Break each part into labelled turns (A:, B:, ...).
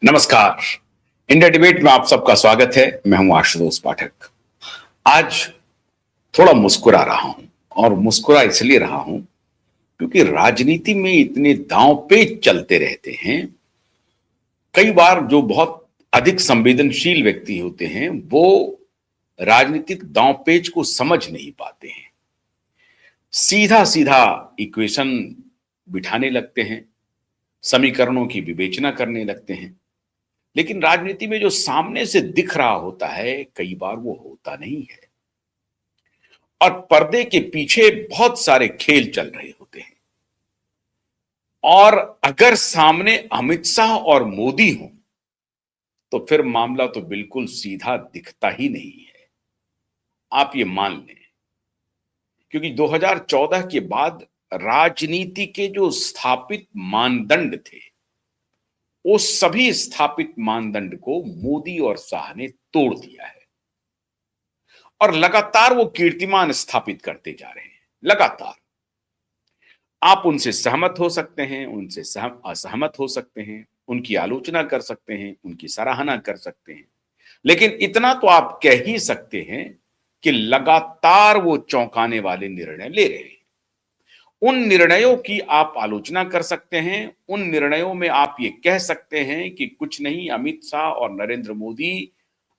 A: नमस्कार। India debate में आप सबका स्वागत है। मैं हूं आशुतोष पाठक। आज थोड़ा मुस्कुरा रहा हूं और मुस्कुरा इसलिए रहा हूं क्योंकि राजनीति में इतने दांव पेच चलते रहते हैं। कई बार जो बहुत अधिक संवेदनशील व्यक्ति होते हैं वो राजनीतिक दांव पेच को समझ नहीं पाते हैं। सीधा सीधा इक्वेशन बिठाने लगते हैं, समीकरणों की विवेचना करने लगते हैं। लेकिन राजनीति में जो सामने से दिख रहा होता है कई बार वो होता नहीं है और पर्दे के पीछे बहुत सारे खेल चल रहे होते हैं। और अगर सामने अमित शाह और मोदी हो तो फिर मामला तो बिल्कुल सीधा दिखता ही नहीं है। आप ये मान लें, क्योंकि 2014 के बाद राजनीति के जो स्थापित मानदंड थे वो सभी स्थापित मानदंड को मोदी और शाह ने तोड़ दिया है और लगातार वो कीर्तिमान स्थापित करते जा रहे हैं। लगातार आप उनसे सहमत हो सकते हैं, उनसे असहमत हो सकते हैं, उनकी आलोचना कर सकते हैं, उनकी सराहना कर सकते हैं, लेकिन इतना तो आप कह ही सकते हैं कि लगातार वो चौंकाने वाले निर्णय ले रहे हैं। उन निर्णयों की आप आलोचना कर सकते हैं, उन निर्णयों में आप ये कह सकते हैं कि कुछ नहीं, अमित शाह और नरेंद्र मोदी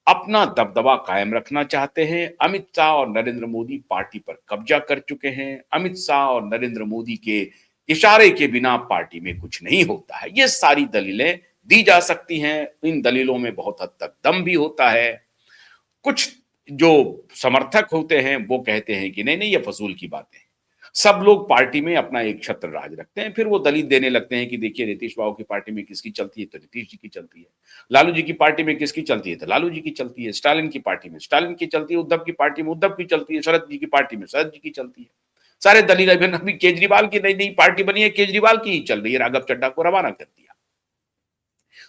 A: अपना दबदबा कायम रखना चाहते हैं। अमित शाह और नरेंद्र मोदी पार्टी पर कब्जा कर चुके हैं। अमित शाह और नरेंद्र मोदी के इशारे के बिना पार्टी में कुछ नहीं होता है। ये सारी दलीलें दी जा सकती हैं। इन दलीलों में बहुत हद तक दम भी होता है। कुछ जो समर्थक होते हैं वो कहते हैं कि नहीं नहीं, ये फजूल की बातें हैं। सब लोग पार्टी में अपना एक छत्र राज रखते हैं। फिर वो दलील देने लगते हैं कि देखिए, नीतीश बाबू की पार्टी में किसकी चलती है तो नीतीश जी की चलती है, लालू जी की पार्टी में किसकी चलती है तो लालू जी की चलती है, स्टालिन की पार्टी में स्टालिन की चलती है, उद्धव की पार्टी में उद्धव की चलती है, शरद जी की पार्टी में शरद जी की चलती है। सारे दलील अभी केजरीवाल की नई नई पार्टी बनी है, केजरीवाल की ही चल रही है। राघव चड्ढा को रवाना कर दिया।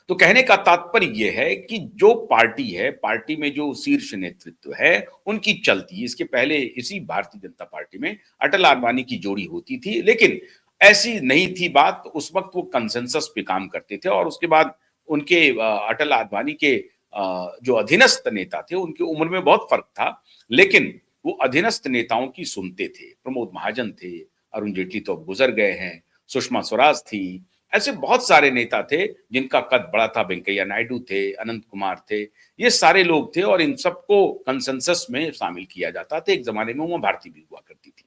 A: तो कहने का तात्पर्य यह है कि जो पार्टी है, पार्टी में जो शीर्ष नेतृत्व है उनकी चलती है। इसके पहले इसी भारतीय जनता पार्टी में अटल आडवाणी की जोड़ी होती थी, लेकिन ऐसी नहीं थी बात। उस वक्त वो कंसेंसस पे काम करते थे और उसके बाद उनके अटल आडवाणी के जो अधीनस्थ नेता थे उनकी उम्र में बहुत फर्क था, लेकिन वो अधीनस्थ नेताओं की सुनते थे। प्रमोद महाजन थे, अरुण जेटली तो अब गुजर गए हैं, सुषमा स्वराज थी, ऐसे बहुत सारे नेता थे जिनका कद बड़ा था। वेंकैया नायडू थे, अनंत कुमार थे, ये सारे लोग थे और इन सबको कंसेंसस में शामिल किया जाता था। एक जमाने में वो भारती भी हुआ करती थी।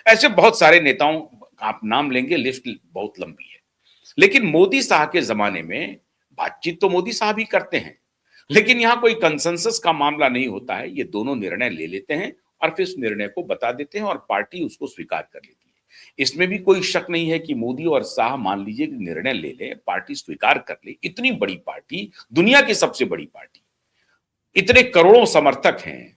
A: ऐसे बहुत सारे नेताओं आप नाम लेंगे, लिस्ट बहुत लंबी है। लेकिन मोदी शाह के जमाने में बातचीत तो मोदी साहब ही करते हैं, लेकिन यहाँ कोई कंसेंसस का मामला नहीं होता है। ये दोनों निर्णय ले लेते हैं और फिर उस निर्णय को बता देते हैं और पार्टी उसको स्वीकार कर लेती है। इसमें भी कोई शक नहीं है कि मोदी और शाह मान लीजिए कि निर्णय ले ले, पार्टी स्वीकार कर ले। इतनी बड़ी पार्टी, दुनिया की सबसे बड़ी पार्टी, इतने करोड़ों समर्थक हैं,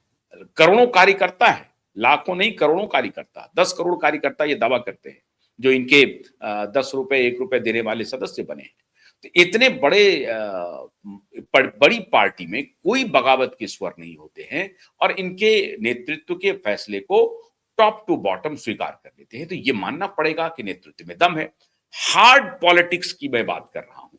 A: करोड़ों कार्यकर्ता है, लाखों नहीं करोड़ों कार्यकर्ता, 10 करोड़ कार्यकर्ता ये दावा करते हैं जो इनके 10 रुपए 1 रुपए देने वाले सदस्य बने हैं। तो इतने बड़ी पार्टी में कोई बगावत के स्वर नहीं होते हैं और इनके नेतृत्व के फैसले को टॉप टू बॉटम स्वीकार कर लेते हैं। तो ये मानना पड़ेगा कि नेतृत्व में दम है। हार्ड पॉलिटिक्स की मैं बात कर रहा हूं,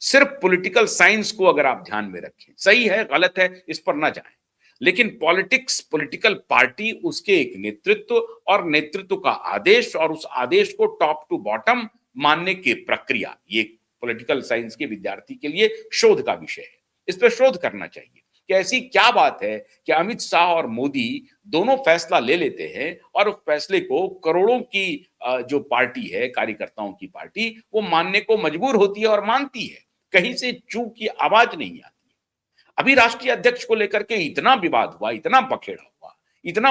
A: सिर्फ पॉलिटिकल साइंस को अगर आप ध्यान में रखें, सही है गलत है इस पर ना जाएं, लेकिन पॉलिटिक्स, पॉलिटिकल पार्टी, उसके एक नेतृत्व और नेतृत्व का आदेश और उस आदेश को टॉप टू बॉटम मानने की प्रक्रिया, ये पॉलिटिकल साइंस के विद्यार्थी के लिए शोध का विषय है। इस पर शोध करना चाहिए कि ऐसी क्या बात है कि अमित शाह और मोदी दोनों फैसला ले लेते हैं और उस फैसले को करोड़ों की जो पार्टी है, कार्यकर्ताओं की पार्टी, वो मानने को मजबूर होती है और मानती है। कहीं से चूक की आवाज नहीं आती है। अभी राष्ट्रीय अध्यक्ष को लेकर के इतना विवाद हुआ, इतना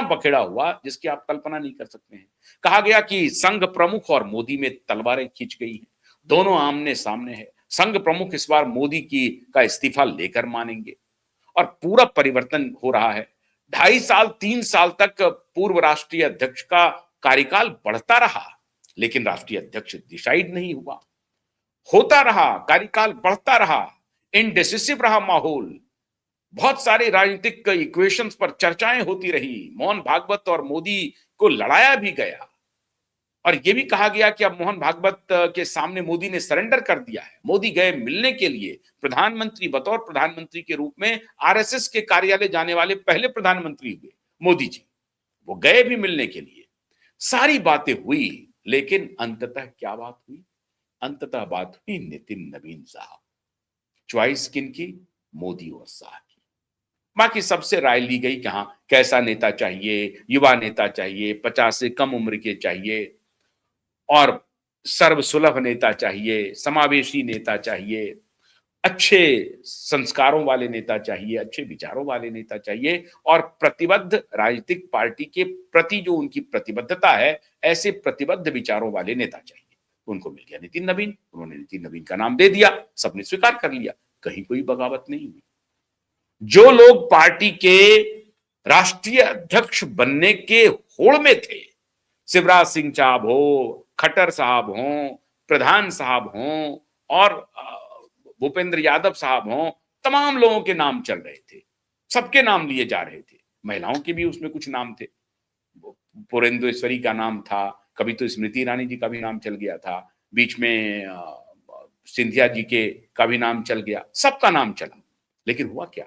A: बखेड़ा हुआ जिसकी आप कल्पना नहीं कर सकते हैं। कहा गया कि संघ प्रमुख और मोदी में तलवारें खींच गई हैं, दोनों आमने सामने है। संघ प्रमुख इस बार मोदी की का इस्तीफा लेकर मानेंगे और पूरा परिवर्तन हो रहा है। 2.5 साल 3 साल तक पूर्व राष्ट्रीय अध्यक्ष का कार्यकाल बढ़ता रहा, लेकिन राष्ट्रीय अध्यक्ष डिसाइड नहीं हुआ, होता रहा, कार्यकाल बढ़ता रहा, इनडिसिसिव रहा माहौल। बहुत सारे राजनीतिक इक्वेशंस पर चर्चाएं होती रही। मोहन भागवत और मोदी को लड़ाया भी गया। और ये भी कहा गया कि अब मोहन भागवत के सामने मोदी ने सरेंडर कर दिया है। मोदी गए मिलने के लिए, प्रधानमंत्री बतौर प्रधानमंत्री के रूप में आरएसएस के कार्यालय जाने वाले पहले प्रधानमंत्री हुए मोदी जी। वो गए भी मिलने के लिए, सारी बातें हुई, लेकिन अंततः क्या बात हुई? अंततः बात हुई नितिन नवीन साहब। चॉइस किनकी? मोदी और शाह की। बाकी सबसे राय ली गई कि हाँ, कैसा नेता चाहिए, युवा नेता चाहिए, 50 से कम उम्र के चाहिए और सर्वसुलभ नेता चाहिए, समावेशी नेता चाहिए, अच्छे संस्कारों वाले नेता चाहिए, अच्छे विचारों वाले नेता चाहिए और प्रतिबद्ध राजनीतिक पार्टी के प्रति जो उनकी प्रतिबद्धता है, ऐसे प्रतिबद्ध विचारों वाले नेता चाहिए। उनको मिल गया नितिन नवीन, उन्होंने नितिन नवीन का नाम दे दिया, सबने स्वीकार कर लिया, कहीं कोई बगावत नहीं हुई। जो लोग पार्टी के राष्ट्रीय अध्यक्ष बनने के होड़ में थे, शिवराज सिंह साहब हो, खट्टर साहब हों, प्रधान साहब हों और भूपेंद्र यादव साहब हों, तमाम लोगों के नाम चल रहे थे, सबके नाम लिए जा रहे थे। महिलाओं के भी उसमें कुछ नाम थे, पुरेंद्रेश्वरी का नाम था, कभी तो स्मृति ईरानी जी का भी नाम चल गया था, बीच में सिंधिया जी के का भी नाम चल गया, सबका नाम चला, लेकिन हुआ क्या?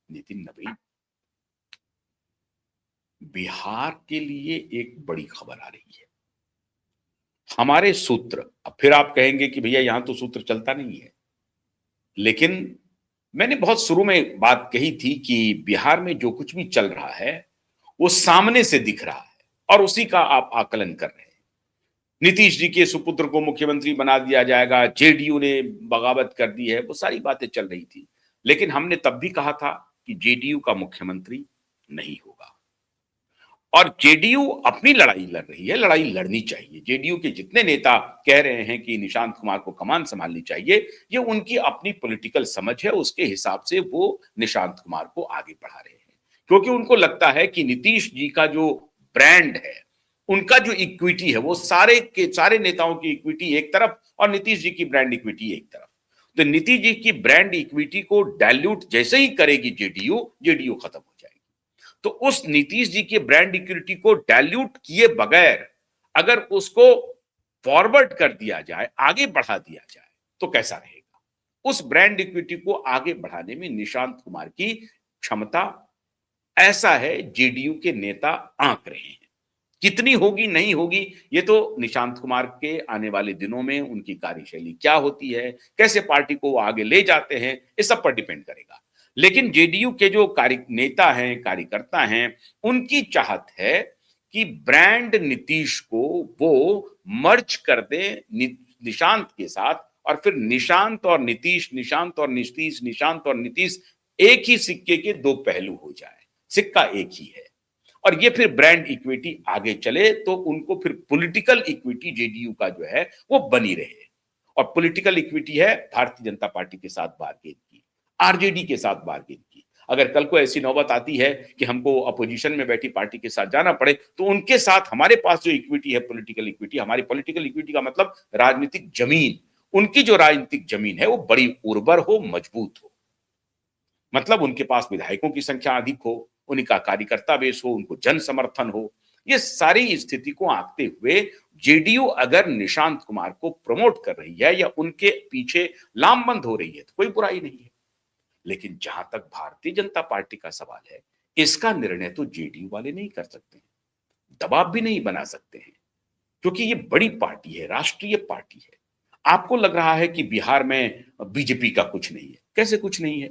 A: नितिन नवीन। बिहार के लिए एक बड़ी खबर आ रही है। हमारे सूत्र, अब फिर आप कहेंगे कि भैया यहां तो सूत्र चलता नहीं है, लेकिन मैंने बहुत शुरू में बात कही थी कि बिहार में जो कुछ भी चल रहा है वो सामने से दिख रहा है और उसी का आप आकलन कर रहे हैं। नीतीश जी के सुपुत्र को मुख्यमंत्री बना दिया जाएगा, जेडीयू ने बगावत कर दी है, वो सारी बातें चल रही थी, लेकिन हमने तब भी कहा था कि जेडीयू का मुख्यमंत्री नहीं होगा और जेडीयू अपनी लड़ाई लड़ रही है, लड़ाई लड़नी चाहिए। जेडीयू के जितने नेता कह रहे हैं कि निशांत कुमार को कमान संभालनी चाहिए, ये उनकी अपनी पॉलिटिकल समझ है, उसके हिसाब से वो निशांत कुमार को आगे बढ़ा रहे हैं, क्योंकि उनको लगता है कि नीतीश जी का जो ब्रांड है, उनका जो इक्विटी है, वो सारे के सारे नेताओं की इक्विटी एक तरफ और नीतीश जी की ब्रांड इक्विटी एक तरफ। तो नीतीश जी की ब्रांड इक्विटी को डायल्यूट जैसे ही करेगी जेडीयू, जेडीयू खत्म हो जाएगी। तो उस नीतीश जी के ब्रांड इक्विटी को डायल्यूट किए बगैर अगर उसको फॉरवर्ड कर दिया जाए, आगे बढ़ा दिया जाए, तो कैसा रहेगा? उस ब्रांड इक्विटी को आगे बढ़ाने में निशांत कुमार की क्षमता, ऐसा है जेडीयू के नेता आंक रहे हैं। कितनी होगी नहीं होगी, ये तो निशांत कुमार के आने वाले दिनों में उनकी कार्यशैली क्या होती है, कैसे पार्टी को आगे ले जाते हैं, इस सब पर डिपेंड करेगा। लेकिन जेडीयू के जो कार्य नेता हैं, कार्यकर्ता हैं, उनकी चाहत है कि ब्रांड नीतीश को वो मर्ज कर दे निशांत के साथ और फिर निशांत और नीतीश, निशांत और नीतीश, निशांत और नीतीश एक ही सिक्के के दो पहलू हो जाए, सिक्का एक ही है। और ये फिर ब्रांड इक्विटी आगे चले तो उनको फिर पॉलिटिकल इक्विटी जेडीयू का जो है वो बनी रहे। और पॉलिटिकल इक्विटी है भारतीय जनता पार्टी के साथ बार्गेन की, आरजेडी के साथ बार्गेन की। अगर कल को ऐसी नौबत आती है कि हमको अपोजिशन में बैठी पार्टी के साथ जाना पड़े, तो उनके साथ हमारे पास जो इक्विटी है, पॉलिटिकल इक्विटी, हमारी पॉलिटिकल इक्विटी का मतलब राजनीतिक जमीन, उनकी जो राजनीतिक जमीन है वो बड़ी उर्वर हो, मजबूत हो। मतलब उनके पास विधायकों की संख्या अधिक हो, उनका कार्यकर्ता बेस हो, उनको जन समर्थन हो। ये सारी स्थिति को आंकते हुए जेडीयू अगर निशांत कुमार को प्रमोट कर रही है या उनके पीछे लामबंद हो रही है तो कोई बुराई नहीं है। लेकिन जहां तक भारतीय जनता पार्टी का सवाल है, इसका निर्णय तो जेडीयू वाले नहीं कर सकते, दबाव भी नहीं बना सकते हैं, क्योंकि ये बड़ी पार्टी है, राष्ट्रीय पार्टी है। आपको लग रहा है कि बिहार में बीजेपी का कुछ नहीं है, कैसे कुछ नहीं है?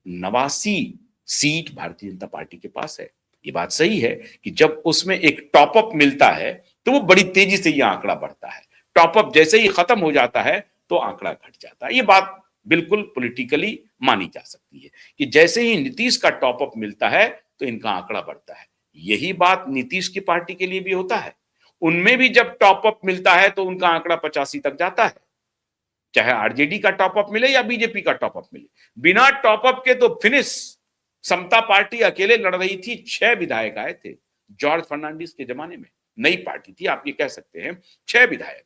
A: 89 सीट भारतीय जनता पार्टी के पास है। ये बात सही है कि जब उसमें एक टॉपअप मिलता है तो वो बड़ी तेजी से ये आंकड़ा बढ़ता है, टॉपअप जैसे ही खत्म हो जाता है तो आंकड़ा घट जाता है। ये बात बिल्कुल पॉलिटिकली मानी जा सकती है कि जैसे ही नीतीश का टॉपअप मिलता है तो इनका आंकड़ा बढ़ता है। यही बात नीतीश की पार्टी के लिए भी होता है, उनमें भी जब टॉपअप मिलता है तो उनका आंकड़ा 85 तक जाता है, चाहे आरजेडी का टॉपअप मिले या बीजेपी का टॉपअप मिले। बिना टॉपअप के तो फिनिश, समता पार्टी अकेले लड़ रही थी, 6 विधायक आए थे जॉर्ज फर्नांडिस के जमाने में, नई पार्टी थी आप ये कह सकते हैं, 6 विधायक।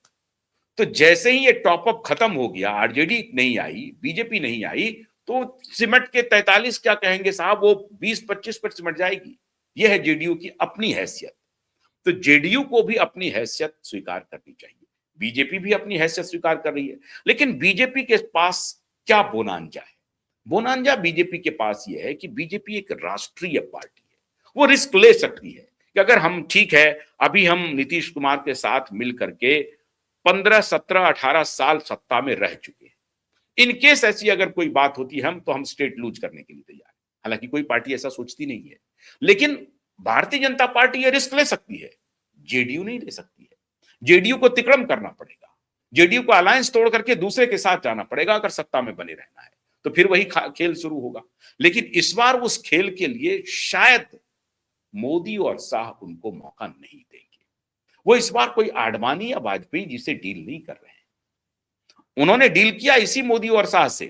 A: तो जैसे ही ये टॉपअप खत्म हो गया, आरजेडी नहीं आई, बीजेपी नहीं आई, तो सिमट के 43 क्या कहेंगे साहब, वो 20-25 पर सिमट जाएगी। यह है जेडीयू की अपनी हैसियत। तो जेडीयू को भी अपनी हैसियत स्वीकार करनी चाहिए। बीजेपी भी अपनी हैसियत स्वीकार कर रही है, लेकिन बीजेपी के पास क्या बोनांजा है? बोनांजा बीजेपी के पास यह है कि बीजेपी एक राष्ट्रीय पार्टी है। वो रिस्क ले सकती है कि अगर हम, ठीक है, अभी हम नीतीश कुमार के साथ मिल करके 15, 17, 18 साल सत्ता में रह चुके हैं। इन केस ऐसी अगर कोई बात होती है हम स्टेट लूज करने के लिए तैयार हैं। हालांकि कोई पार्टी ऐसा सोचती नहीं है, लेकिन भारतीय जनता पार्टी ये रिस्क ले सकती है, जेडीयू नहीं ले सकती है। जेडीयू को तिकड़म करना पड़ेगा, जेडीयू को अलायंस तोड़ करके दूसरे के साथ जाना पड़ेगा अगर सत्ता में बने रहना है, तो फिर वही खेल शुरू होगा। लेकिन इस बार उस खेल के लिए शायद मोदी और शाह उनको मौका नहीं देंगे। वो इस बार कोई आडवाणी या वाजपेयी जी से डील नहीं कर रहे हैं। उन्होंने डील किया इसी मोदी और शाह से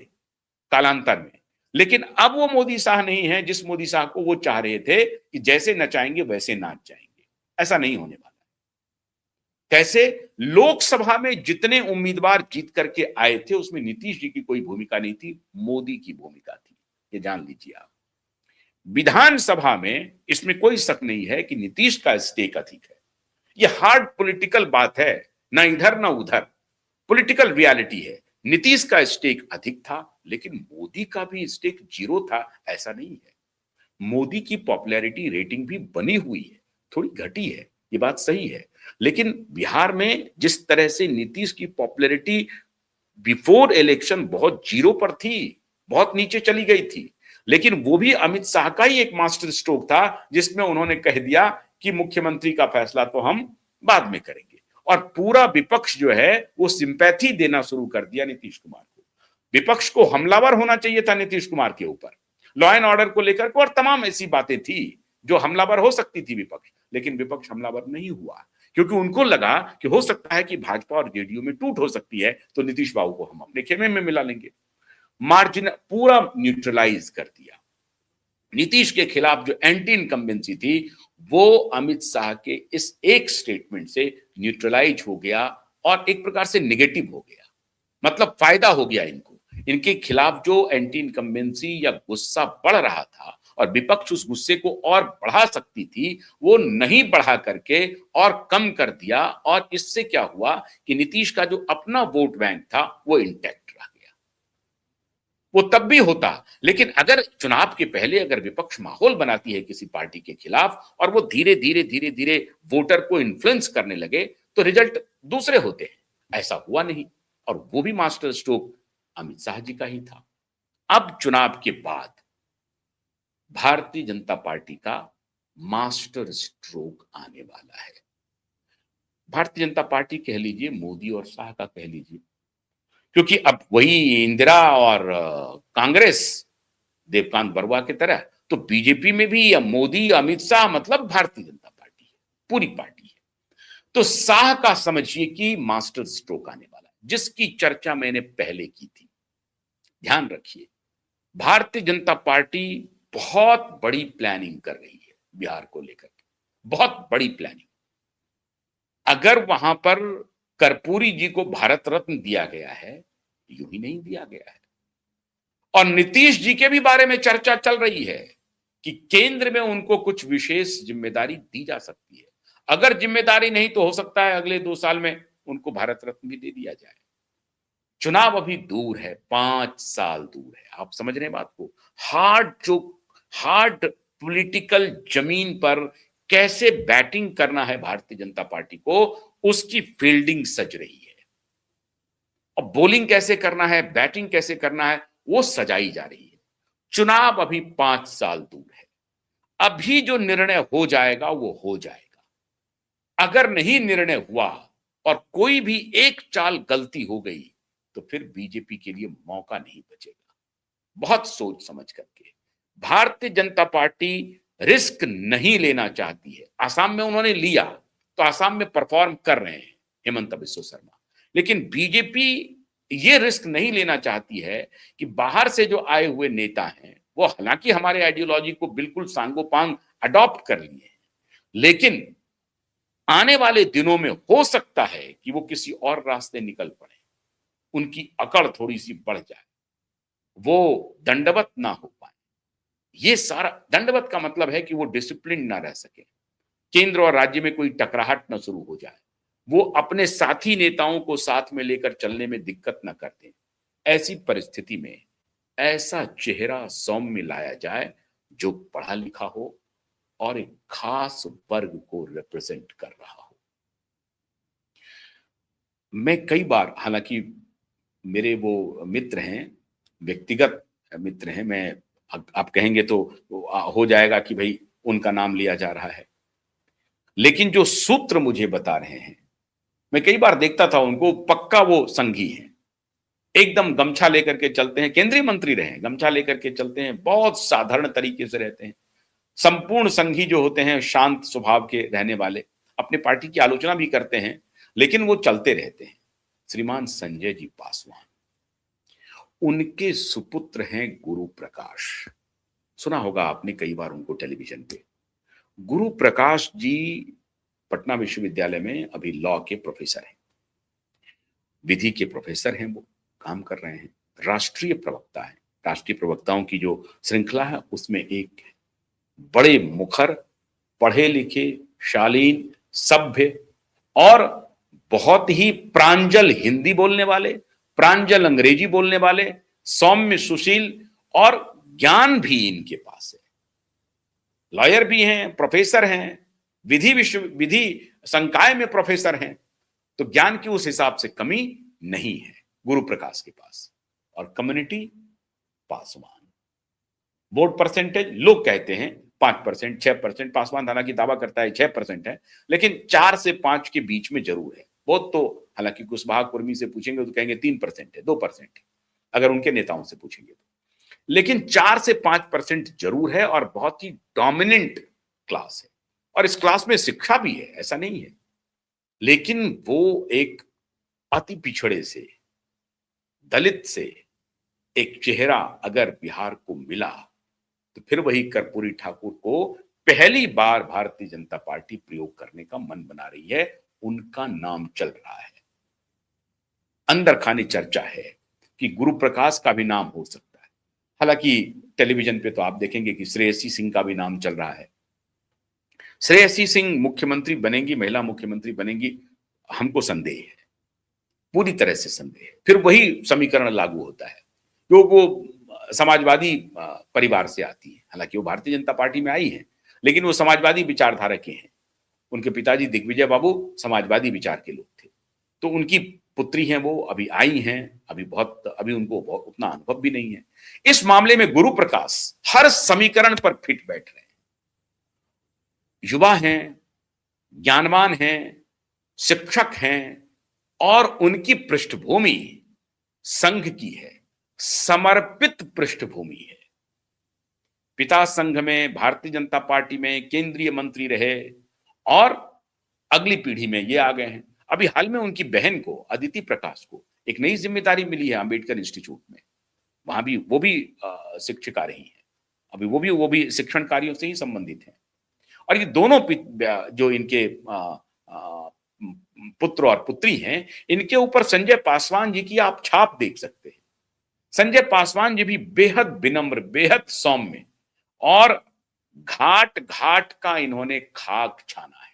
A: कालांतर में, लेकिन अब वो मोदी शाह नहीं है जिस मोदी शाह को वो चाह रहे थे कि जैसे नचाएंगे वैसे नाच जाएंगे। ऐसा नहीं होने वाला। कैसे लोकसभा में जितने उम्मीदवार जीत करके आए थे उसमें नीतीश जी की कोई भूमिका नहीं थी, मोदी की भूमिका थी, ये जान लीजिए आप। विधानसभा में इसमें कोई शक नहीं है कि नीतीश का स्टेक अधिक है। ये हार्ड पॉलिटिकल बात है, ना इधर ना उधर, पॉलिटिकल रियलिटी है। नीतीश का स्टेक अधिक था, लेकिन मोदी का भी स्टेक 0 था ऐसा नहीं है। मोदी की पॉपुलैरिटी रेटिंग भी बनी हुई है, थोड़ी घटी है, ये बात सही है। लेकिन बिहार में जिस तरह से नीतीश की पॉपुलैरिटी बिफोर इलेक्शन बहुत 0 पर थी, बहुत नीचे चली गई थी, लेकिन वो भी अमित शाह का ही एक मास्टर स्ट्रोक था जिसमें उन्होंने कह दिया कि मुख्यमंत्री का फैसला तो हम बाद में करेंगे, और पूरा विपक्ष जो है वो सिंपैथी देना शुरू कर दिया नीतीश कुमार को। विपक्ष को हमलावर होना चाहिए था नीतीश कुमार के ऊपर, लॉ एंड ऑर्डर को लेकर के, और तमाम ऐसी बातें थी जो हमलावर हो सकती थी विपक्ष, लेकिन विपक्ष हमलावर नहीं हुआ, क्योंकि उनको लगा कि हो सकता है कि भाजपा और जेडीयू में टूट हो सकती है, तो नीतीश बाबू को हम अपने खेमे में मिला लेंगे। मार्जिन पूरा न्यूट्रलाइज कर दिया। नीतीश के खिलाफ जो एंटी इनकम्बेंसी थी वो अमित शाह के इस एक स्टेटमेंट से न्यूट्रलाइज हो गया और एक प्रकार से नेगेटिव हो गया, मतलब फायदा हो गया इनको। इनके खिलाफ जो एंटी इनकम्बेंसी या गुस्सा बढ़ रहा था और विपक्ष उस गुस्से को और बढ़ा सकती थी, वो नहीं बढ़ा करके और कम कर दिया, और इससे क्या हुआ कि नीतीश का जो अपना वोट बैंक था वो इंटैक्ट रह गया। वो तब भी होता, लेकिन अगर चुनाव के पहले अगर विपक्ष माहौल बनाती है किसी पार्टी के खिलाफ और वो धीरे धीरे धीरे धीरे वोटर को इन्फ्लुएंस करने लगे, तो रिजल्ट दूसरे होते हैं। ऐसा हुआ नहीं, और वो भी मास्टर स्ट्रोक अमित शाह जी का ही था। अब चुनाव के बाद भारतीय जनता पार्टी का मास्टर स्ट्रोक आने वाला है। भारतीय जनता पार्टी कह लीजिए, मोदी और शाह का कह लीजिए, क्योंकि अब वही इंदिरा और कांग्रेस देवकांत बरुआ की तरह, तो बीजेपी में भी या मोदी अमित शाह मतलब भारतीय जनता पार्टी है, पूरी पार्टी है। तो शाह का समझिए कि मास्टर स्ट्रोक आने वाला है, जिसकी चर्चा मैंने पहले की थी। ध्यान रखिए, भारतीय जनता पार्टी बहुत बड़ी प्लानिंग कर रही है बिहार को लेकर, बहुत बड़ी प्लानिंग। अगर वहां पर कर्पूरी जी को भारत रत्न दिया गया है, यूं ही नहीं दिया गया है। और नीतीश जी के भी बारे में चर्चा चल रही है कि केंद्र में उनको कुछ विशेष जिम्मेदारी दी जा सकती है। अगर जिम्मेदारी नहीं तो हो सकता है अगले 2 साल में उनको भारत रत्न भी दे दिया जाए। चुनाव अभी दूर है, 5 साल दूर है। आप समझ रहे हैं बात को? हार्ड पॉलिटिकल जमीन पर कैसे बैटिंग करना है भारतीय जनता पार्टी को, उसकी फील्डिंग सज रही है। अब बॉलिंग कैसे करना है, बैटिंग कैसे करना है, वो सजाई जा रही है। चुनाव अभी 5 साल दूर है। अभी जो निर्णय हो जाएगा वो हो जाएगा। अगर नहीं निर्णय हुआ और कोई भी एक चाल गलती हो गई तो फिर बीजेपी के लिए मौका नहीं बचेगा। बहुत सोच समझ करके भारतीय जनता पार्टी रिस्क नहीं लेना चाहती है। आसाम में उन्होंने लिया तो आसाम में परफॉर्म कर रहे हैं हेमंत बिस्व शर्मा, लेकिन बीजेपी ये रिस्क नहीं लेना चाहती है कि बाहर से जो आए हुए नेता हैं वो हालांकि हमारे आइडियोलॉजी को बिल्कुल सांगोपांग अडॉप्ट कर लिए हैं, लेकिन आने वाले दिनों में हो सकता है कि वो किसी और रास्ते निकल पड़े, उनकी अकड़ थोड़ी सी बढ़ जाए, वो दंडवत ना हो पाए। ये सारा दंडवत का मतलब है कि वो डिसिप्लिन ना रह सके, केंद्र और राज्य में कोई टकराहट न शुरू हो जाए, वो अपने साथी नेताओं को साथ में लेकर चलने में दिक्कत न कर दें। ऐसी परिस्थिति में ऐसा चेहरा सौम्य लाया जाए जो पढ़ा लिखा हो और एक खास वर्ग को रिप्रेजेंट कर रहा हो। मैं कई बार, हालांकि मेरे वो मित्र हैं, व्यक्तिगत मित्र हैं, मैं आप कहेंगे तो हो जाएगा कि भाई उनका नाम लिया जा रहा है, लेकिन जो सूत्र मुझे बता रहे हैं, मैं कई बार देखता था उनको, पक्का वो संघी हैं, एकदम गमछा लेकर के चलते हैं, केंद्रीय मंत्री रहे, गमछा लेकर के चलते हैं, बहुत साधारण तरीके से रहते हैं। संपूर्ण संघी जो होते हैं शांत स्वभाव के रहने वाले, अपने पार्टी की आलोचना भी करते हैं, लेकिन वो चलते रहते हैं। श्रीमान संजय जी पासवान, उनके सुपुत्र हैं गुरु प्रकाश, सुना होगा आपने कई बार उनको टेलीविजन पे। गुरु प्रकाश जी पटना विश्वविद्यालय में अभी लॉ के प्रोफेसर हैं, विधि के प्रोफेसर हैं, वो काम कर रहे हैं, राष्ट्रीय प्रवक्ता है, राष्ट्रीय प्रवक्ताओं की जो श्रृंखला है उसमें एक है। बड़े मुखर, पढ़े लिखे, शालीन, सभ्य और बहुत ही प्रांजल हिंदी बोलने वाले, प्रांजल अंग्रेजी बोलने वाले, सौम्य सुशील और ज्ञान भी इनके पास है। लॉयर भी हैं, प्रोफेसर हैं, विधि संकाय में प्रोफेसर हैं, तो ज्ञान की उस हिसाब से कमी नहीं है गुरु प्रकाश के पास। और कम्युनिटी पासवान, वोट परसेंटेज लोग कहते हैं 5%, 6%, पासवान हालांकि दावा करता है 6% है, लेकिन 4 से 5 के बीच में जरूर है। बहुत तो हालांकि कुशवाहा कुर्मी से पूछेंगे तो कहेंगे 3% है, 2% है, अगर उनके नेताओं से पूछेंगे तो, लेकिन 4 से 5% जरूर है और बहुत ही डोमिनेंट क्लास है। और इस क्लास में शिक्षा भी है, ऐसा नहीं है, लेकिन वो एक अति पिछड़े से, दलित से एक चेहरा अगर बिहार को मिला तो फिर वही कर्पूरी ठाकुर को पहली बार भारतीय जनता पार्टी प्रयोग करने का मन बना रही है। उनका नाम चल रहा है, अंदर खानी चर्चा है कि गुरु प्रकाश का भी नाम हो सकता है। हालांकि टेलीविजन पे तो आप देखेंगे कि श्रेयसी सिंह का भी नाम चल रहा है। श्रेयसी सिंह मुख्यमंत्री बनेंगी, महिला मुख्यमंत्री बनेंगी, हमको संदेह है, पूरी तरह से संदेह है। फिर वही समीकरण लागू होता है, क्योंकि वो समाजवादी परिवार से आती है, हालांकि वो भारतीय जनता पार्टी में आई है, लेकिन वो समाजवादी विचारधारा के हैं। उनके पिताजी दिग्विजय बाबू समाजवादी विचार के लोग थे, तो उनकी पुत्री हैं वो, अभी आई हैं, अभी उनको उतना अनुभव भी नहीं है। इस मामले में गुरु प्रकाश हर समीकरण पर फिट बैठ रहे हैं, युवा हैं, ज्ञानवान हैं, शिक्षक हैं और उनकी पृष्ठभूमि संघ की है, समर्पित पृष्ठभूमि है। पिता संघ में, भारतीय जनता पार्टी में केंद्रीय मंत्री रहे और अगली पीढ़ी में ये आ गए हैं। अभी हाल में उनकी बहन को, अदिति प्रकाश को, एक नई जिम्मेदारी मिली है अंबेडकर इंस्टीट्यूट में, वहां भी वो भी शिक्षिका रही है, अभी वो भी शिक्षण कार्यों से ही संबंधित है। और ये दोनों जो इनके पुत्र और पुत्री हैं, इनके ऊपर संजय पासवान जी की आप छाप देख सकते हैं। संजय पासवान जी भी बेहद विनम्र, बेहद सौम्य और घाट घाट का इन्होंने खाक छाना है।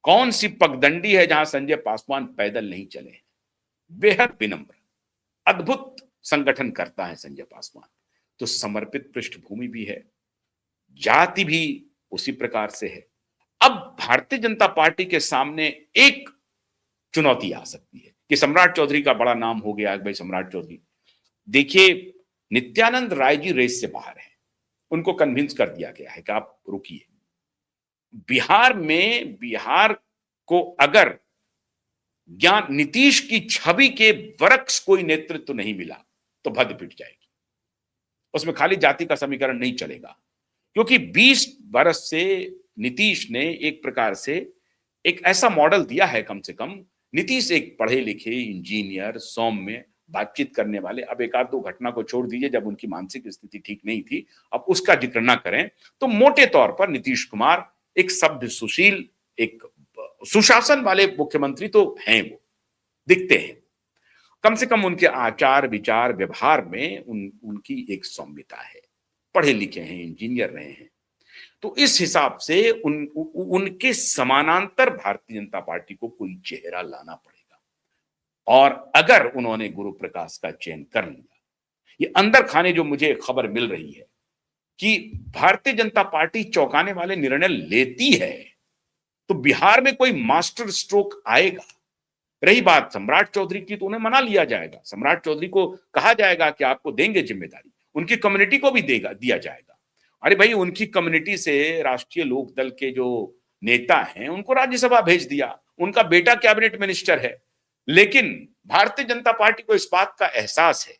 A: कौन सी पगडंडी है जहां संजय पासवान पैदल नहीं चले हैं। बेहद विनम्र, अद्भुत संगठन करता है संजय पासवान। तो समर्पित पृष्ठभूमि भी है, जाति भी उसी प्रकार से है। अब भारतीय जनता पार्टी के सामने एक चुनौती आ सकती है कि सम्राट चौधरी का बड़ा नाम हो गया, भाई सम्राट चौधरी, देखिए नित्यानंद राय जी रेस से बाहर हैं, उनको कन्विंस कर दिया गया है कि आप रुकिए। बिहार को अगर ज्ञान नीतीश की छवि के वृक्ष कोई नेतृत्व नहीं मिला तो भद्द पिट जाएगी। उसमें खाली जाति का समीकरण नहीं चलेगा, क्योंकि 20 वर्ष से नीतीश ने एक प्रकार से एक ऐसा मॉडल दिया है, कम से कम नीतीश एक पढ़े लिखे इंजीनियर, सौम्य, बातचीत करने वाले। अब एक आध दो घटना को छोड़ दीजिए, जब उनकी मानसिक स्थिति ठीक नहीं थी, अब उसका जिक्र ना करें, तो मोटे तौर पर नीतीश कुमार एक सभ्य, सुशील, एक सुशासन वाले मुख्यमंत्री तो हैं, वो दिखते हैं। कम से कम उनके आचार विचार व्यवहार में उनकी एक सौम्यता है, पढ़े लिखे हैं, इंजीनियर रहे हैं। तो इस हिसाब से उनके समानांतर भारतीय जनता पार्टी को कोई चेहरा लाना पड़ेगा। और अगर उन्होंने गुरु प्रकाश का चयन कर लिया, ये अंदर खाने जो मुझे खबर मिल रही है कि भारतीय जनता पार्टी चौंकाने वाले निर्णय लेती है, तो बिहार में कोई मास्टर स्ट्रोक आएगा। रही बात सम्राट चौधरी की, तो उन्हें मना लिया जाएगा। सम्राट चौधरी को कहा जाएगा कि आपको देंगे जिम्मेदारी, उनकी कम्युनिटी को भी दिया जाएगा। अरे भाई, उनकी कम्युनिटी से राष्ट्रीय लोकदल के जो नेता हैं उनको राज्यसभा भेज दिया, उनका बेटा कैबिनेट मिनिस्टर है। लेकिन भारतीय जनता पार्टी को इस बात का एहसास है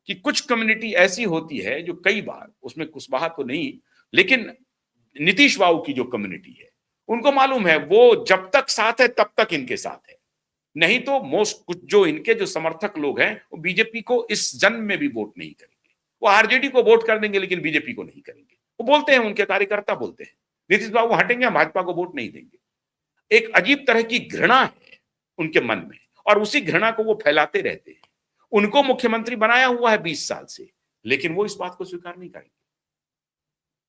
A: कि कुछ कम्युनिटी ऐसी होती है जो कई बार, उसमें कुशवाहा तो नहीं, लेकिन नीतीश बाबू की जो कम्युनिटी है उनको मालूम है वो जब तक साथ है तब तक इनके साथ है, नहीं तो मोस्ट कुछ जो इनके जो समर्थक लोग हैं वो बीजेपी को इस जन्म में भी वोट नहीं करेंगे। वो आरजेडी को वोट कर देंगे लेकिन बीजेपी को नहीं करेंगे। वो बोलते हैं, उनके कार्यकर्ता बोलते हैं, नीतीश बाबू हटेंगे, हम भाजपा को वोट नहीं देंगे। एक अजीब तरह की घृणा है उनके मन में, और उसी घृणा को वो फैलाते रहते हैं। उनको मुख्यमंत्री बनाया हुआ है 20 साल से, लेकिन वो इस बात को स्वीकार नहीं करेंगे।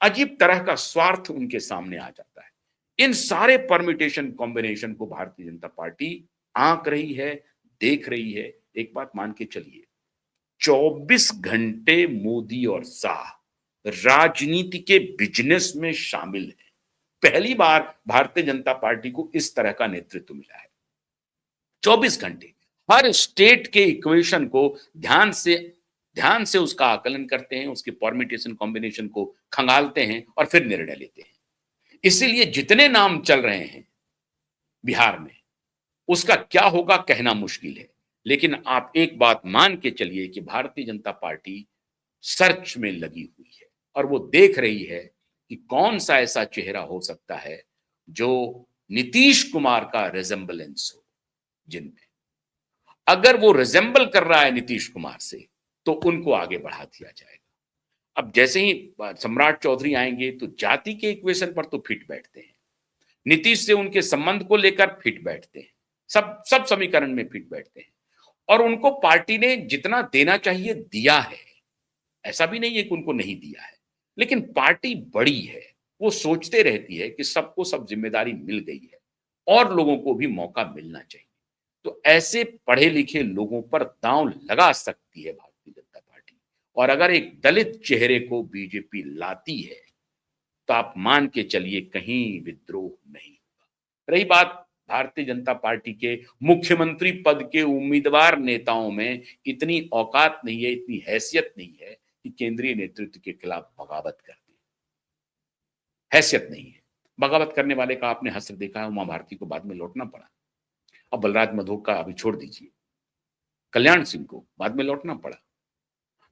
A: अजीब तरह का स्वार्थ उनके सामने आ जाता है। इन सारे परम्यूटेशन कॉम्बिनेशन को भारतीय जनता पार्टी आंक रही है, देख रही है। एक बात मान के चलिए, 24 घंटे मोदी और शाह राजनीति के बिजनेस में शामिल है। पहली बार भारतीय जनता पार्टी को इस तरह का नेतृत्व मिला है। 24 घंटे हर स्टेट के इक्वेशन को ध्यान से उसका आकलन करते हैं, उसके परम्यूटेशन कॉम्बिनेशन को खंगालते हैं और फिर निर्णय लेते हैं। इसीलिए जितने नाम चल रहे हैं बिहार में, उसका क्या होगा कहना मुश्किल है। लेकिन आप एक बात मान के चलिए कि भारतीय जनता पार्टी सर्च में लगी हुई है और वो देख रही है कि कौन सा ऐसा चेहरा हो सकता है जो नीतीश कुमार का रिजेंबलेंस हो, जिनमें अगर वो रिजेंबल कर रहा है नीतीश कुमार से तो उनको आगे बढ़ा दिया जाएगा। अब जैसे ही सम्राट चौधरी आएंगे तो जाति के इक्वेशन पर तो फिट बैठते हैं, नीतीश से उनके संबंध को लेकर फिट बैठते हैं, सब समीकरण में फिट बैठते हैं। और उनको पार्टी ने जितना देना चाहिए दिया है, ऐसा भी नहीं है कि उनको नहीं दिया है, लेकिन पार्टी बड़ी है, वो सोचते रहती है कि सबको सब जिम्मेदारी मिल गई है और लोगों को भी मौका मिलना चाहिए। तो ऐसे पढ़े लिखे लोगों पर दांव लगा सकती है भारतीय जनता पार्टी। और अगर एक दलित चेहरे को बीजेपी लाती है तो आप मान के चलिए कहीं विद्रोह नहीं होगा। रही बात भारतीय जनता पार्टी के मुख्यमंत्री पद के उम्मीदवार नेताओं में इतनी औकात नहीं है, इतनी हैसियत नहीं है कि केंद्रीय नेतृत्व के खिलाफ बगावत कर दे। हैसियत नहीं है। बगावत करने वाले का आपने हश्र देखा है, उमा भारती को बाद में लौटना पड़ा। अब बलराज मधोक का अभी छोड़ दीजिए, कल्याण सिंह को बाद में लौटना पड़ा।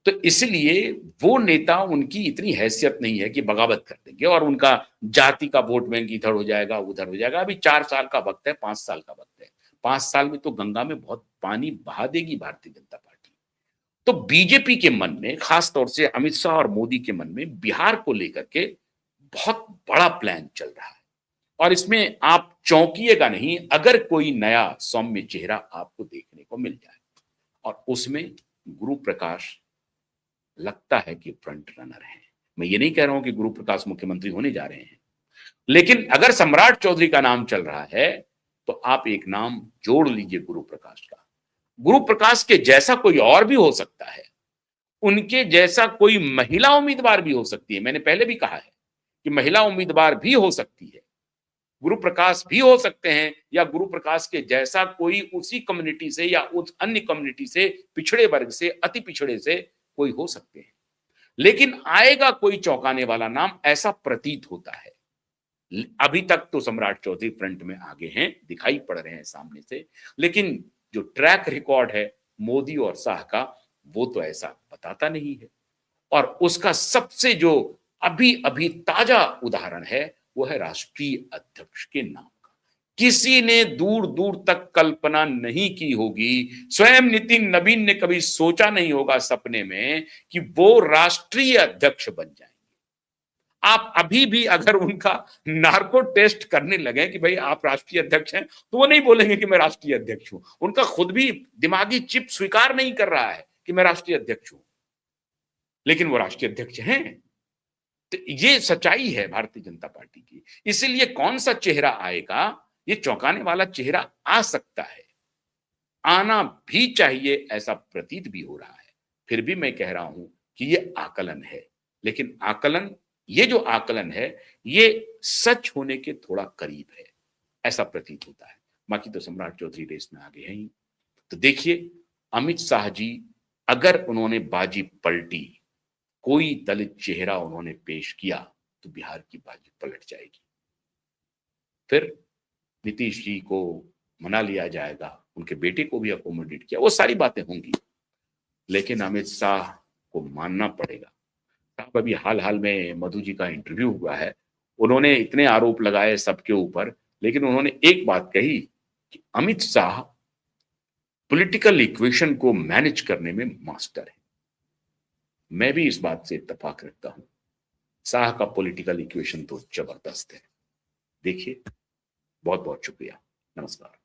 A: तो इसलिए वो नेता, उनकी इतनी हैसियत नहीं है कि बगावत कर देंगे और उनका जाति का वोट बैंक इधर हो जाएगा उधर हो जाएगा। अभी 4 साल का वक्त है, 5 साल का वक्त है। 5 साल में तो गंगा में बहुत पानी बहा देगी भारतीय जनता पार्टी। तो बीजेपी के मन में, खास तौर से अमित शाह और मोदी के मन में बिहार को लेकर के बहुत बड़ा प्लान चल रहा है। और इसमें आप चौंकिएगा नहीं अगर कोई नया सौम्य चेहरा आपको देखने को मिल जाए। और उसमें गुरु प्रकाश लगता है कि फ्रंट रनर है। मैं ये नहीं कह रहा हूं कि गुरु प्रकाश मुख्यमंत्री होने जा रहे हैं, लेकिन अगर सम्राट चौधरी का नाम चल रहा है तो आप एक नाम जोड़ लीजिए गुरु प्रकाश का। गुरु प्रकाश के जैसा कोई और भी हो सकता है, उनके जैसा कोई महिला उम्मीदवार भी हो सकती है। मैंने पहले भी कहा है कि महिला उम्मीदवार भी हो सकती है, गुरु प्रकाश भी हो सकते हैं, या गुरु प्रकाश के जैसा कोई उसी कम्युनिटी से या उस अन्य कम्युनिटी से, पिछड़े वर्ग से, अति पिछड़े से कोई हो सकते हैं। लेकिन आएगा कोई चौंकाने वाला नाम, ऐसा प्रतीत होता है। अभी तक तो सम्राट चौधरी फ्रंट में आगे हैं, दिखाई पड़ रहे हैं सामने से, लेकिन जो ट्रैक रिकॉर्ड है मोदी और शाह का, वो तो ऐसा बताता नहीं है। और उसका सबसे जो अभी अभी ताजा उदाहरण है वो है राष्ट्रीय अध्यक्ष के नाम का। किसी ने दूर दूर तक कल्पना नहीं की होगी, स्वयं नितिन नवीन ने कभी सोचा नहीं होगा सपने में कि वो राष्ट्रीय अध्यक्ष बन जाएंगे। आप अभी भी अगर उनका नार्को टेस्ट करने लगे कि भाई आप राष्ट्रीय अध्यक्ष हैं, तो वो नहीं बोलेंगे कि मैं राष्ट्रीय अध्यक्ष हूं। उनका खुद भी दिमागी चिप स्वीकार नहीं कर रहा है कि मैं राष्ट्रीय अध्यक्ष हूं, लेकिन वो राष्ट्रीय अध्यक्ष हैं। तो ये सच्चाई है भारतीय जनता पार्टी की। इसीलिए कौन सा चेहरा आएगा, ये चौंकाने वाला चेहरा आ सकता है, आना भी चाहिए, ऐसा प्रतीत भी हो रहा है। फिर भी मैं कह रहा हूं कि ये आकलन है, लेकिन आकलन, ये जो आकलन है, ये सच होने के थोड़ा करीब है, ऐसा प्रतीत होता है। बाकी तो सम्राट चौधरी रेस में आगे हैं ही। तो देखिए, अमित शाह जी अगर उन्होंने बाजी पलटी, कोई दलित चेहरा उन्होंने पेश किया, तो बिहार की बाजी पलट जाएगी। फिर नीतीश जी को मना लिया जाएगा, उनके बेटे को भी अकोमोडेट किया, वो सारी बातें होंगी, लेकिन अमित शाह को मानना पड़ेगा। साहब, अभी हाल हाल में मधु जी का इंटरव्यू हुआ है, उन्होंने इतने आरोप लगाए सबके ऊपर, लेकिन उन्होंने एक बात कही कि अमित शाह पॉलिटिकल इक्वेशन को मैनेज करने में मास्टर है। मैं भी इस बात से इत्तेफाक रखता हूं। शाह का पॉलिटिकल इक्वेशन तो जबरदस्त है। देखिए, बहुत बहुत शुक्रिया, नमस्कार।